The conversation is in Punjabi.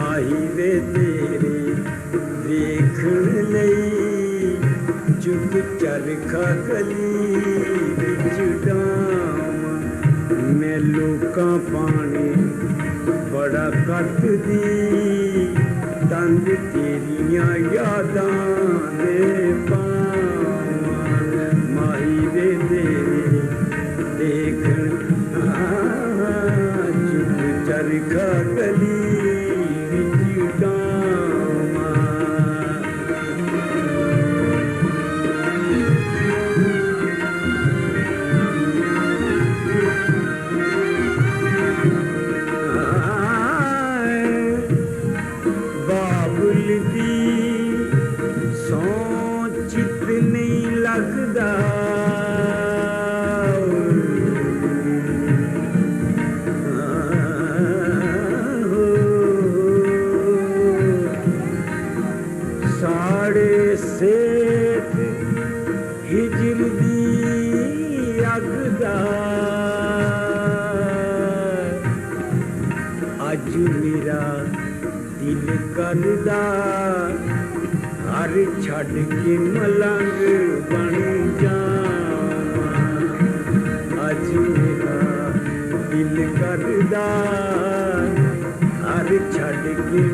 ਮਾਹੀ ਵੇ ਤੇਰੇ ਦੇਖਣ ਲਈ ਚੁੱਪ ਚਰਖਾ ਗਲੀ ਵਿੱਚ ਡਾਵਾਂ। ਮੈਂ ਲੋਕਾਂ ਪਾਣੀ ਬੜਾ ਕੱਟਦੀ ਤੰਦ ਤੇਰੀਆਂ ਯਾਦਾਂ ਦੇ ਪਾਵਾਂ। ਮਾਹੀ ਵੇ ਤੇਰੇ ਦੇਖਣ ਚੁੱਪ ਚਰਖਾ ਗਲੀ ਵਿੱਚ ਡਾਵਾਂ। ਬਾਬੁਲ ਦੀ ਸੌਂ ਚਿੱਤ ਨਹੀਂ ਲੱਗਦਾ ਸਾੜੇ ਸੇਤ ਹਿਜਰ ਦੀ ਅੱਗ ਦਾ। ਅੱਜ ਮੇਰਾ ਦਿਲ ਕਰਦਾ ਹਰ ਛੱਡ ਕੇ ਮਲੰਗ ਬਣ ਜਾਵਾਂ। ਅੱਜ ਮੇਰਾ ਦਿਲ ਕਰਦਾ ਹਰ ਛੱਡ ਕੇ